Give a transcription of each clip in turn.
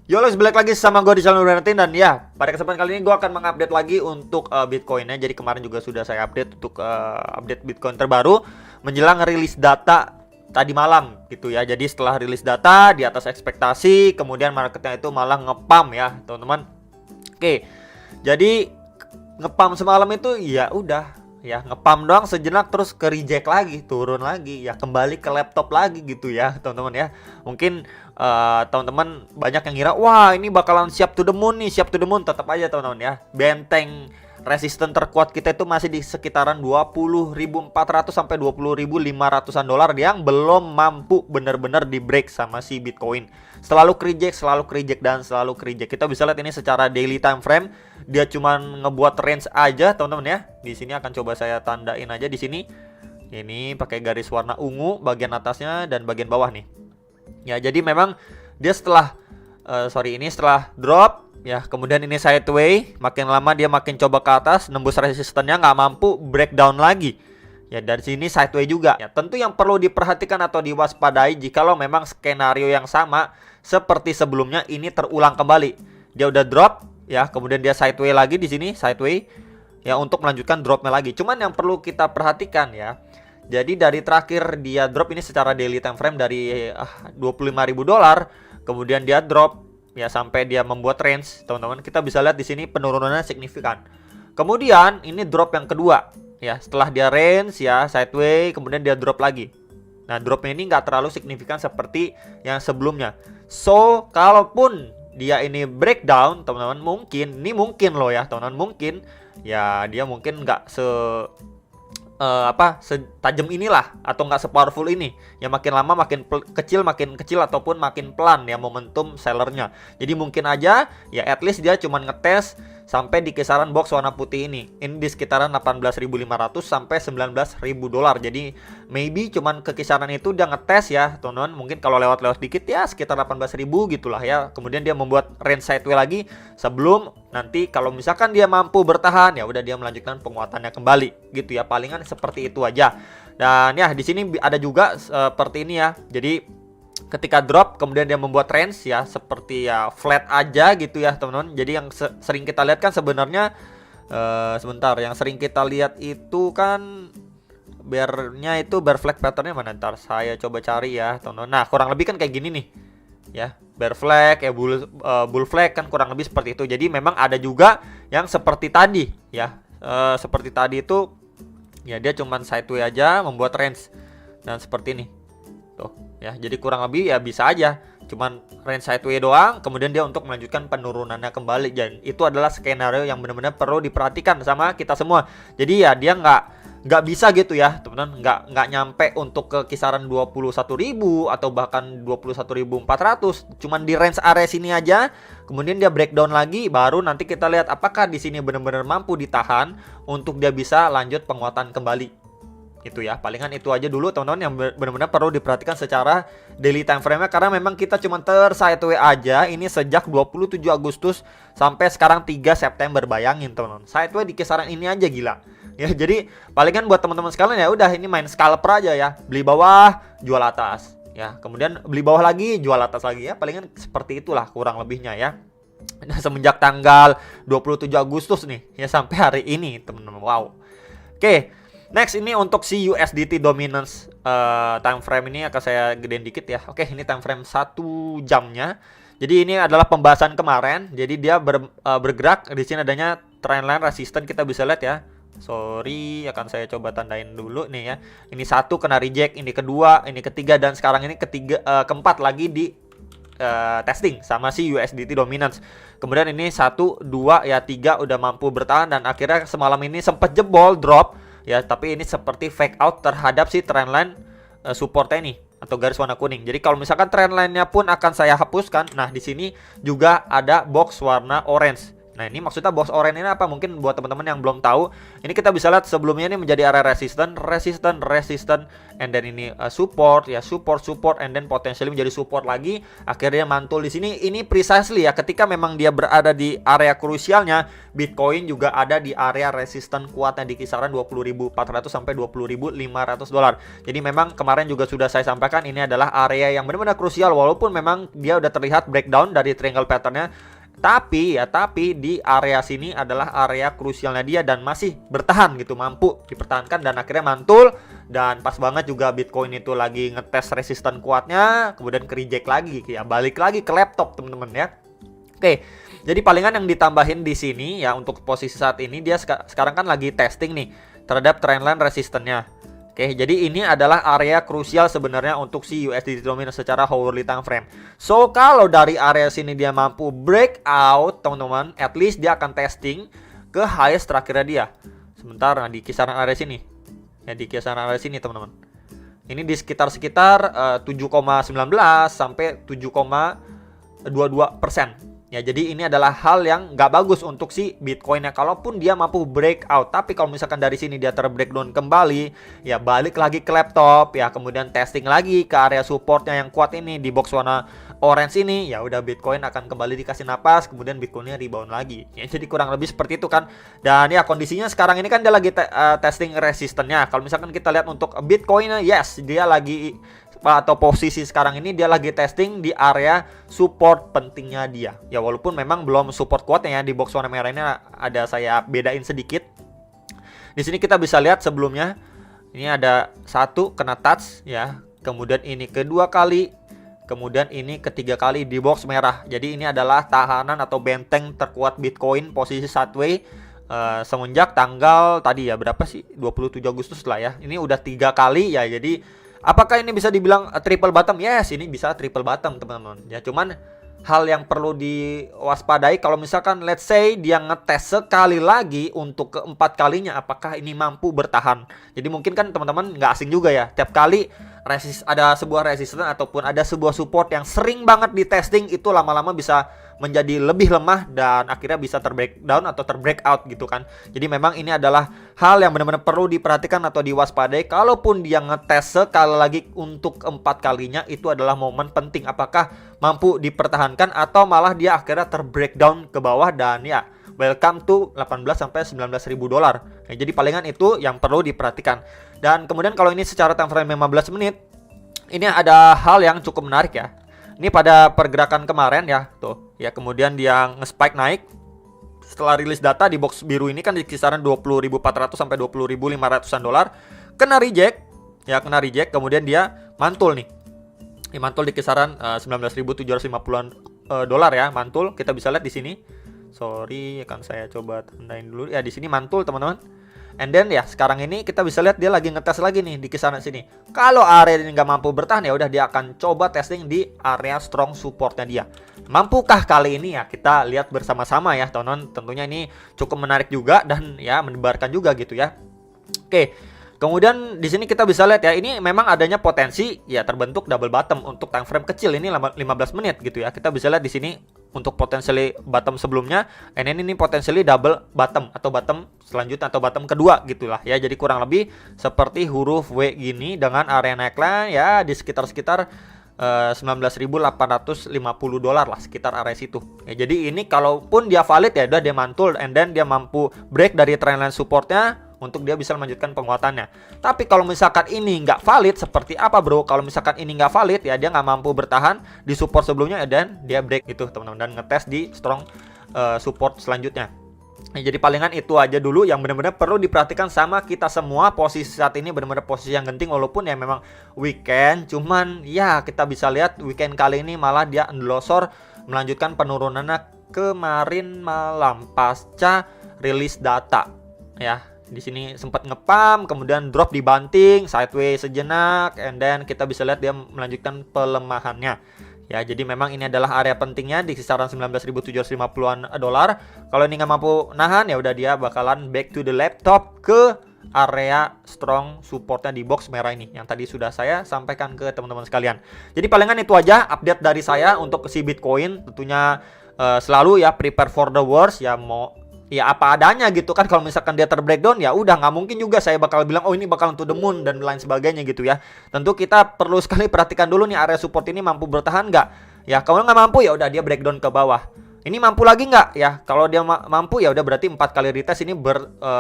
Yo guys, balik lagi sama gue di channel Nurdatin. Dan ya, pada kesempatan kali ini gue akan mengupdate lagi untuk Bitcoinnya. Jadi kemarin juga sudah saya update untuk update Bitcoin terbaru menjelang rilis data tadi malam gitu ya. Jadi setelah rilis data di atas ekspektasi, kemudian marketnya itu malah ngepam ya teman-teman. Oke, jadi ngepam semalam itu ya udah ya ngepam doang sejenak, terus ke reject lagi, turun lagi ya, kembali ke laptop lagi gitu ya teman-teman ya. Mungkin teman-teman banyak yang ngira wah ini bakalan siap to the moon nih, siap to the moon. Tetap aja teman-teman ya, benteng resisten terkuat kita itu masih di sekitaran 20.400 sampai 20.500-an dolar yang belum mampu benar-benar di break sama si Bitcoin. Selalu reject dan selalu reject. Kita bisa lihat ini secara daily time frame, dia cuman ngebuat range aja teman-teman ya. Di sini akan coba saya tandain aja di sini. Ini pakai garis warna ungu bagian atasnya dan bagian bawah nih. Ya, jadi memang dia setelah setelah drop ya, kemudian ini sideway, makin lama dia makin coba ke atas, nembus resistennya nggak mampu, breakdown lagi. Ya, dari sini sideway juga. Ya, tentu yang perlu diperhatikan atau diwaspadai jikalau memang skenario yang sama seperti sebelumnya ini terulang kembali. Dia udah drop ya, kemudian dia sideway lagi di sini, sideway ya untuk melanjutkan dropnya lagi. Cuman yang perlu kita perhatikan ya, jadi dari terakhir dia drop ini secara daily time frame dari 25.000 dolar, kemudian dia drop ya sampai dia membuat range, teman-teman. Kita bisa lihat di sini penurunannya signifikan. Kemudian ini drop yang kedua ya, setelah dia range ya sideway, kemudian dia drop lagi. Nah, dropnya ini nggak terlalu signifikan seperti yang sebelumnya. So, kalaupun dia ini breakdown, teman-teman, mungkin loh ya, teman-teman, mungkin ya dia mungkin nggak setajam inilah atau nggak sepowerful ini ya, makin lama makin kecil ataupun makin pelan ya momentum sellernya. Jadi mungkin aja ya at least dia cuman ngetes sampai di kisaran box warna putih ini di sekitaran 18.500 sampai 19.000 dolar. Jadi maybe cuman ke kisaran itu dia ngetes ya teman-teman. Mungkin kalau lewat-lewat dikit ya sekitar 18.000 gitulah ya. Kemudian dia membuat range sideway lagi sebelum nanti kalau misalkan dia mampu bertahan ya udah dia melanjutkan penguatannya kembali gitu ya. Palingan seperti itu aja. Dan ya di sini ada juga seperti ini ya. Jadi ketika drop kemudian dia membuat range ya seperti ya flat aja gitu ya teman-teman. Jadi yang sering kita lihat kan sebenarnya yang sering kita lihat itu kan bear-nya itu bear flag patternnya mana, ntar saya coba cari ya teman-teman. Nah, kurang lebih kan kayak gini nih ya, bear flag ya, bull flag kan kurang lebih seperti itu. Jadi memang ada juga yang seperti tadi ya, seperti tadi itu ya dia cuman sideway aja membuat range dan seperti ini tuh ya. Jadi kurang lebih ya bisa aja cuman range sideway doang, kemudian dia untuk melanjutkan penurunannya kembali. Dan itu adalah skenario yang benar-benar perlu diperhatikan sama kita semua. Jadi ya dia nggak bisa gitu ya teman-teman, nggak nyampe untuk ke kisaran 21.000 atau bahkan 21.400, cuman di range area sini aja. Kemudian dia breakdown lagi, baru nanti kita lihat apakah di sini benar-benar mampu ditahan untuk dia bisa lanjut penguatan kembali. Itu ya, palingan itu aja dulu teman-teman yang benar-benar perlu diperhatikan secara daily time frame-nya, karena memang kita cuma sideway aja ini sejak 27 Agustus sampai sekarang 3 September. Bayangin teman-teman, sideway di kisaran ini aja, gila. Ya, jadi palingan buat teman-teman sekalian ya udah ini main scalper aja ya, beli bawah, jual atas. Ya, kemudian beli bawah lagi, jual atas lagi ya. Palingan seperti itulah kurang lebihnya ya. Nah, semenjak tanggal 27 Agustus nih ya sampai hari ini, teman-teman. Wow. Oke. Next ini untuk si USDT dominance time frame ini akan saya gedein dikit ya. Oke, ini time frame 1 jamnya. Jadi ini adalah pembahasan kemarin. Jadi dia bergerak di sini, adanya trendline resistance, kita bisa lihat ya. Sorry, akan saya coba tandain dulu nih ya. Ini satu kena reject, ini kedua, ini ketiga, dan sekarang ini keempat lagi di testing sama si USDT dominance. Kemudian ini 1, 2 ya, 3 udah mampu bertahan, dan akhirnya semalam ini sempat jebol drop ya, tapi ini seperti fake out terhadap si trendline supportnya ini atau garis warna kuning. Jadi kalau misalkan trendline-nya pun akan saya hapuskan. Nah, di sini juga ada box warna orange. Nah, ini maksudnya box orange ini apa? Mungkin buat teman-teman yang belum tahu, ini kita bisa lihat sebelumnya ini menjadi area resistance, and then ini support, ya support, and then potentially menjadi support lagi, akhirnya mantul di sini. Ini precisely ya, ketika memang dia berada di area krusialnya, Bitcoin juga ada di area resistance kuatnya di kisaran 20.400 sampai 20.500 dolar. Jadi memang kemarin juga sudah saya sampaikan, ini adalah area yang benar-benar krusial, walaupun memang dia udah terlihat breakdown dari triangle patternnya. Tapi di area sini adalah area krusialnya dia dan masih bertahan gitu, mampu dipertahankan dan akhirnya mantul. Dan pas banget juga Bitcoin itu lagi ngetes resisten kuatnya, kemudian ke reject lagi, ya balik lagi ke laptop teman-teman ya. Oke, jadi palingan yang ditambahin di sini ya untuk posisi saat ini, dia sekarang kan lagi testing nih terhadap trendline resistennya. Oke, jadi ini adalah area krusial sebenarnya untuk si USD dominance secara hourly time frame. So, kalau dari area sini dia mampu breakout, teman-teman, at least dia akan testing ke highest terakhirnya dia. Sementara di kisaran area sini. Ya, di kisaran area sini, teman-teman. Ini di sekitar 7,19 sampai 7,22%. Ya, jadi ini adalah hal yang nggak bagus untuk si Bitcoinnya kalaupun dia mampu breakout. Tapi kalau misalkan dari sini dia terbreakdown kembali, ya balik lagi ke laptop, ya kemudian testing lagi ke area supportnya yang kuat ini di box warna orange ini, ya udah Bitcoin akan kembali dikasih napas, kemudian Bitcoinnya rebound lagi. Ya, jadi kurang lebih seperti itu kan. Dan ya kondisinya sekarang ini kan dia lagi testing resistennya. Kalau misalkan kita lihat untuk Bitcoinnya, yes dia lagi atau posisi sekarang ini dia lagi testing di area support pentingnya dia. Ya walaupun memang belum support kuatnya ya, di box warna merah ini ada saya bedain sedikit. Di sini kita bisa lihat sebelumnya ini ada satu kena touch ya, kemudian ini kedua kali, kemudian ini ketiga kali di box merah. Jadi ini adalah tahanan atau benteng terkuat Bitcoin posisi sideways semenjak tanggal tadi ya berapa sih, 27 Agustus lah ya. Ini udah 3 kali ya. Jadi apakah ini bisa dibilang triple bottom? Yes, ini bisa triple bottom teman-teman. Ya cuman hal yang perlu diwaspadai kalau misalkan let's say dia ngetes sekali lagi untuk keempat kalinya, apakah ini mampu bertahan? Jadi mungkin kan teman-teman nggak asing juga ya, tiap kali ada sebuah resistance ataupun ada sebuah support yang sering banget di testing, itu lama-lama bisa menjadi lebih lemah dan akhirnya bisa terbreakdown atau terbreakout gitu kan. Jadi memang ini adalah hal yang benar-benar perlu diperhatikan atau diwaspadai. Kalaupun dia ngetes sekali lagi untuk keempat kalinya, itu adalah momen penting, apakah mampu dipertahankan atau malah dia akhirnya terbreakdown ke bawah dan ya welcome to 18 sampai 19.000 dolar. Nah, jadi palingan itu yang perlu diperhatikan. Dan kemudian kalau ini secara time frame 15 menit, ini ada hal yang cukup menarik ya. Ini pada pergerakan kemarin ya, tuh. Ya, kemudian dia nge-spike naik. Setelah rilis data di box biru ini kan di kisaran 20.400 sampai 20.500-an dolar. Kena reject. Ya, kena reject. Kemudian dia mantul nih. Ini mantul di kisaran 19.750-an dolar ya, mantul. Kita bisa lihat di sini. Sorry, akan saya coba tandain dulu. Ya, di sini mantul, teman-teman. And then ya sekarang ini kita bisa lihat dia lagi ngetes lagi nih di kisaran sini. Kalau area ini nggak mampu bertahan, ya udah dia akan coba testing di area strong supportnya dia. Mampukah kali ini ya, kita lihat bersama-sama ya teman-teman. Tentunya ini cukup menarik juga dan ya mendebarkan juga gitu ya. Oke. Kemudian di sini kita bisa lihat ya, ini memang adanya potensi ya terbentuk double bottom untuk time frame kecil ini 15 menit gitu ya. Kita bisa lihat di sini untuk potentially bottom sebelumnya, and ini potentially double bottom atau bottom selanjutnya atau bottom kedua gitulah ya. Jadi kurang lebih seperti huruf W gini dengan area neckline ya di sekitar 19.850 dolar lah, sekitar area situ. Ya, jadi ini kalaupun dia valid ya udah dia mantul and then dia mampu break dari trendline supportnya untuk dia bisa melanjutkan penguatannya. Tapi kalau misalkan ini nggak valid, seperti apa bro? Kalau misalkan ini nggak valid ya dia nggak mampu bertahan di support sebelumnya dan dia break itu teman-teman dan ngetes di strong support selanjutnya. Nah, jadi palingan itu aja dulu yang benar-benar perlu diperhatikan sama kita semua. Posisi saat ini benar-benar posisi yang genting walaupun ya memang weekend. Cuman ya kita bisa lihat weekend kali ini malah dia endlosor melanjutkan penurunannya kemarin malam pasca rilis data ya. Di sini sempat ngepam, kemudian drop dibanting, sideways sejenak, and then kita bisa lihat dia melanjutkan pelemahannya. Ya, jadi memang ini adalah area pentingnya di kisaran 19.750-an dolar. Kalau ini nggak mampu nahan, ya udah dia bakalan back to the laptop ke area strong supportnya di box merah ini yang tadi sudah saya sampaikan ke teman-teman sekalian. Jadi palingan itu aja update dari saya untuk si Bitcoin. Tentunya selalu ya prepare for the worst, ya mau ya apa adanya gitu kan. Kalau misalkan dia terbreakdown ya udah, nggak mungkin juga saya bakal bilang oh ini bakalan to the moon dan lain sebagainya gitu ya. Tentu kita perlu sekali perhatikan dulu nih area support ini mampu bertahan nggak ya. Kalau nggak mampu ya udah dia breakdown ke bawah. Ini mampu lagi nggak ya? Kalau dia mampu ya udah berarti 4 kali retest ini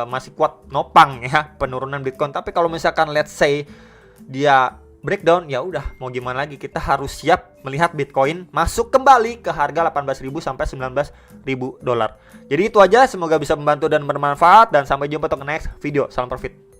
masih kuat nopang ya penurunan Bitcoin. Tapi kalau misalkan let's say dia breakdown ya udah mau gimana lagi, kita harus siap melihat Bitcoin masuk kembali ke harga 18.000 sampai 19.000 dolar. Jadi itu aja, semoga bisa membantu dan bermanfaat, dan sampai jumpa untuk next video. Salam profit.